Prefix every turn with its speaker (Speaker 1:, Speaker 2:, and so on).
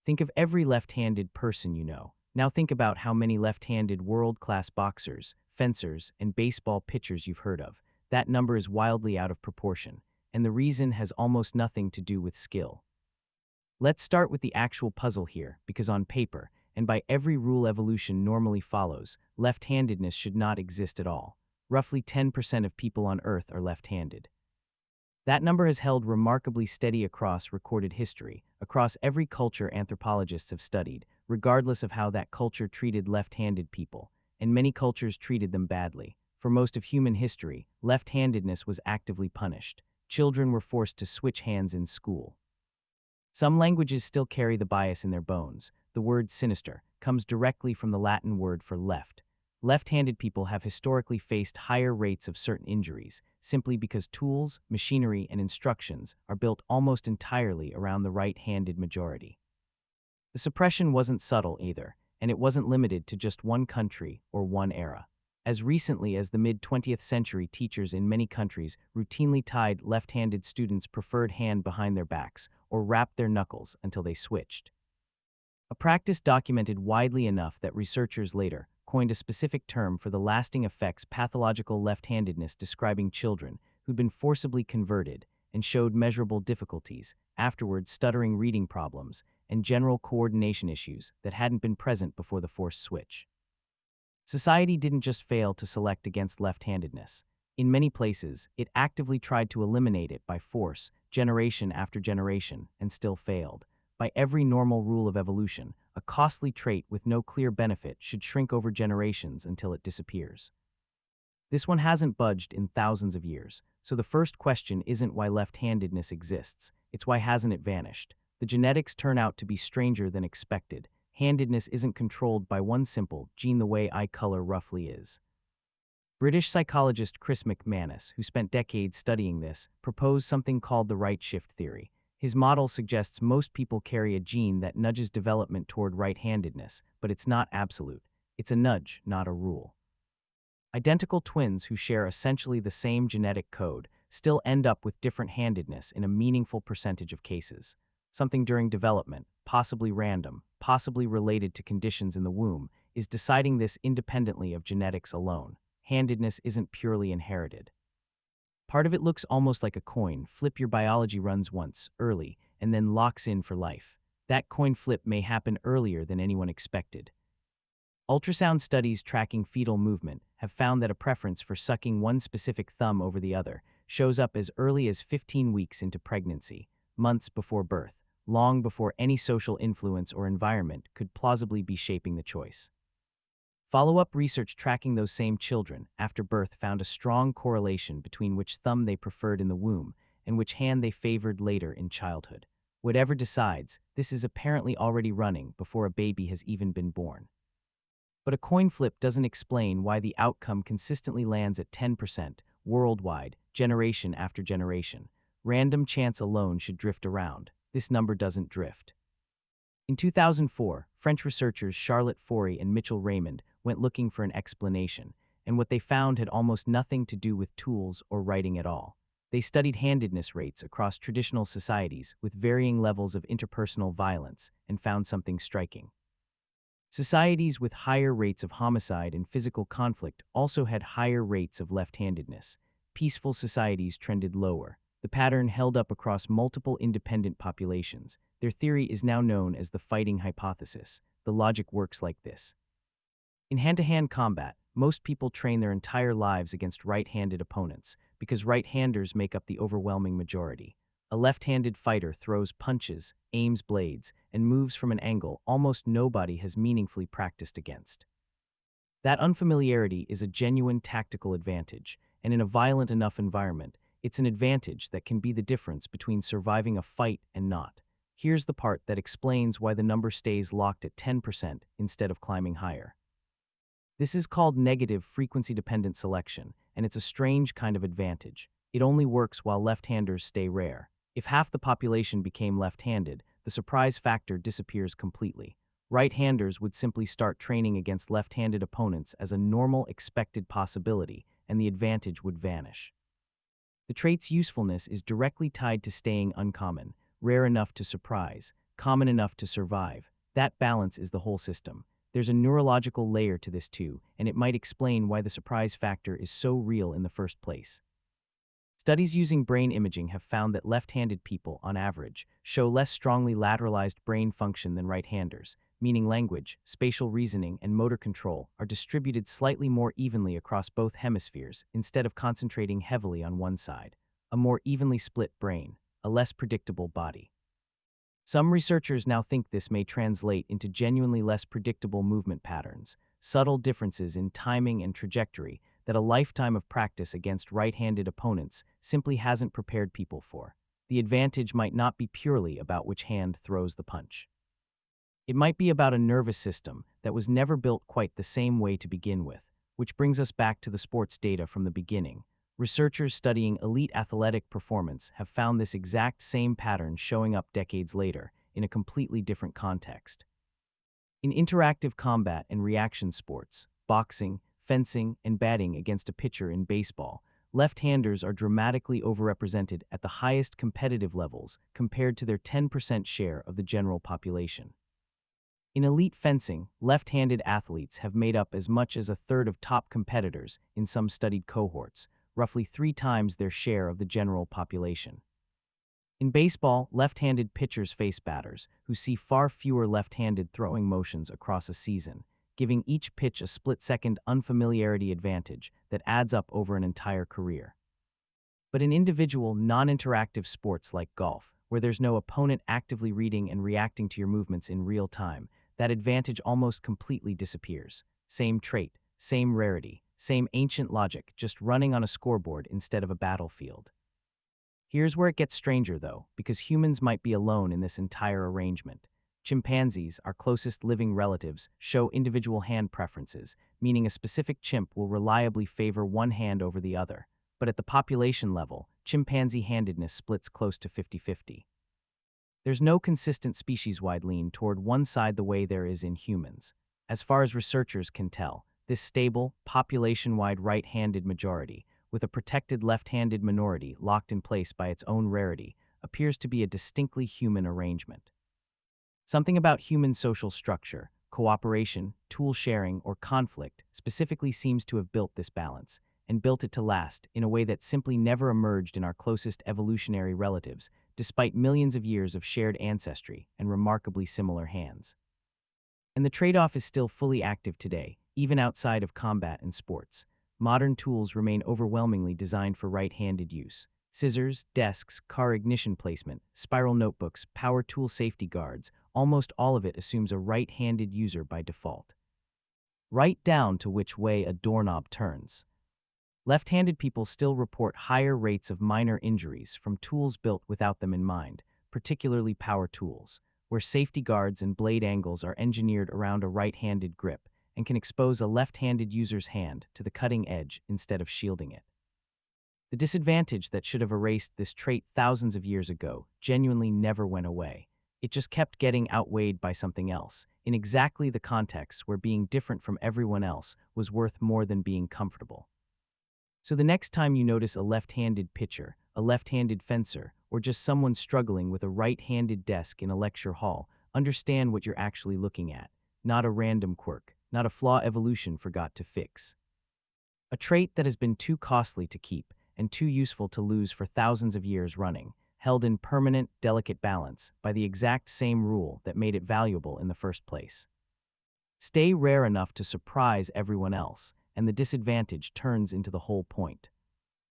Speaker 1: Think of every left-handed person you know. Now think about how many left-handed world-class boxers, fencers, and baseball pitchers you've heard of. That number is wildly out of proportion, and the reason has almost nothing to do with skill. Let's start with the actual puzzle here, because on paper, and by every rule evolution normally follows, left-handedness should not exist at all. Roughly 10% of people on Earth are left-handed. That number has held remarkably steady across recorded history, across every culture anthropologists have studied, regardless of how that culture treated left-handed people, and many cultures treated them badly. For most of human history, left-handedness was actively punished. Children were forced to switch hands in school. Some languages still carry the bias in their bones. The word sinister comes directly from the Latin word for left. Left-handed people have historically faced higher rates of certain injuries, simply because tools, machinery, and instructions are built almost entirely around the right-handed majority. The suppression wasn't subtle either, and it wasn't limited to just one country or one era. As recently as the mid-20th century, teachers in many countries routinely tied left-handed students' preferred hand behind their backs or wrapped their knuckles until they switched. A practice documented widely enough that researchers later coined a specific term for the lasting effects pathological left-handedness, describing children who'd been forcibly converted and showed measurable difficulties, afterward stuttering reading problems, and general coordination issues that hadn't been present before the forced switch. Society didn't just fail to select against left-handedness. In many places, it actively tried to eliminate it by force, generation after generation, and still failed. By every normal rule of evolution, a costly trait with no clear benefit should shrink over generations until it disappears. This one hasn't budged in thousands of years, so the first question isn't why left-handedness exists, it's why hasn't it vanished. The genetics turn out to be stranger than expected. Handedness isn't controlled by one simple gene the way eye color roughly is. British psychologist Chris McManus, who spent decades studying this, proposed something called the right shift theory. His model suggests most people carry a gene that nudges development toward right-handedness, but it's not absolute. It's a nudge, not a rule. Identical twins who share essentially the same genetic code still end up with different handedness in a meaningful percentage of cases. Something during development, possibly random, possibly related to conditions in the womb, is deciding this independently of genetics alone. Handedness isn't purely inherited. Part of it looks almost like a coin. Flip your biology runs once, early, and then locks in for life. That coin flip may happen earlier than anyone expected. Ultrasound studies tracking fetal movement have found that a preference for sucking one specific thumb over the other shows up as early as 15 weeks into pregnancy, months before birth, long before any social influence or environment could plausibly be shaping the choice. Follow-up research tracking those same children after birth found a strong correlation between which thumb they preferred in the womb and which hand they favored later in childhood. Whatever decides, this is apparently already running before a baby has even been born. But a coin flip doesn't explain why the outcome consistently lands at 10% worldwide, generation after generation. Random chance alone should drift around. This number doesn't drift. In 2004, French researchers Charlotte Forey and Mitchell Raymond went looking for an explanation, and what they found had almost nothing to do with tools or writing at all. They studied handedness rates across traditional societies with varying levels of interpersonal violence and found something striking. Societies with higher rates of homicide and physical conflict also had higher rates of left-handedness. Peaceful societies trended lower. The pattern held up across multiple independent populations. Their theory is now known as the fighting hypothesis. The logic works like this. In hand-to-hand combat, most people train their entire lives against right-handed opponents because right-handers make up the overwhelming majority. A left-handed fighter throws punches, aims blades, and moves from an angle almost nobody has meaningfully practiced against. That unfamiliarity is a genuine tactical advantage, and in a violent enough environment, it's an advantage that can be the difference between surviving a fight and not. Here's the part that explains why the number stays locked at 10% instead of climbing higher. This is called negative frequency-dependent selection, and it's a strange kind of advantage. It only works while left-handers stay rare. If half the population became left-handed, the surprise factor disappears completely. Right-handers would simply start training against left-handed opponents as a normal, expected possibility, and the advantage would vanish. The trait's usefulness is directly tied to staying uncommon, rare enough to surprise. common enough to survive. That balance is the whole system. There's a neurological layer to this too, and it might explain why the surprise factor is so real in the first place. Studies using brain imaging have found that left-handed people, on average, show less strongly lateralized brain function than right-handers, meaning language, spatial reasoning, and motor control are distributed slightly more evenly across both hemispheres instead of concentrating heavily on one side. A more evenly split brain, a less predictable body. Some researchers now think this may translate into genuinely less predictable movement patterns, subtle differences in timing and trajectory that a lifetime of practice against right-handed opponents simply hasn't prepared people for. The advantage might not be purely about which hand throws the punch. It might be about a nervous system that was never built quite the same way to begin with, which brings us back to the sports data from the beginning. Researchers studying elite athletic performance have found this exact same pattern showing up decades later in a completely different context. In interactive combat and reaction sports, boxing, fencing, and batting against a pitcher in baseball, left-handers are dramatically overrepresented at the highest competitive levels compared to their 10% share of the general population. In elite fencing, left-handed athletes have made up as much as a third of top competitors in some studied cohorts, roughly 3 times their share of the general population. In baseball, left-handed pitchers face batters who see far fewer left-handed throwing motions across a season, giving each pitch a split-second unfamiliarity advantage that adds up over an entire career. But in individual, non-interactive sports like golf, where there's no opponent actively reading and reacting to your movements in real time, that advantage almost completely disappears. Same trait, same rarity, same ancient logic, just running on a scoreboard instead of a battlefield. Here's where it gets stranger, though, because humans might be alone in this entire arrangement. Chimpanzees, our closest living relatives, show individual hand preferences, meaning a specific chimp will reliably favor one hand over the other. But at the population level, chimpanzee handedness splits close to 50-50. There's no consistent species-wide lean toward one side the way there is in humans. As far as researchers can tell, this stable, population-wide right-handed majority, with a protected left-handed minority locked in place by its own rarity, appears to be a distinctly human arrangement. Something about human social structure, cooperation, tool sharing, or conflict specifically seems to have built this balance, and built it to last in a way that simply never emerged in our closest evolutionary relatives, despite millions of years of shared ancestry and remarkably similar hands. And the trade-off is still fully active today, even outside of combat and sports. Modern tools remain overwhelmingly designed for right-handed use. Scissors, desks, car ignition placement, spiral notebooks, power tool safety guards, almost all of it assumes a right-handed user by default. Right down to which way a doorknob turns. Left-handed people still report higher rates of minor injuries from tools built without them in mind, particularly power tools, where safety guards and blade angles are engineered around a right-handed grip and can expose a left-handed user's hand to the cutting edge instead of shielding it. The disadvantage that should have erased this trait thousands of years ago genuinely never went away. It just kept getting outweighed by something else, in exactly the context where being different from everyone else was worth more than being comfortable. So the next time you notice a left-handed pitcher, a left-handed fencer, or just someone struggling with a right-handed desk in a lecture hall, understand what you're actually looking at, not a random quirk, not a flaw evolution forgot to fix. A trait that has been too costly to keep and too useful to lose for thousands of years running, held in permanent, delicate balance by the exact same rule that made it valuable in the first place. Stay rare enough to surprise everyone else, and the disadvantage turns into the whole point.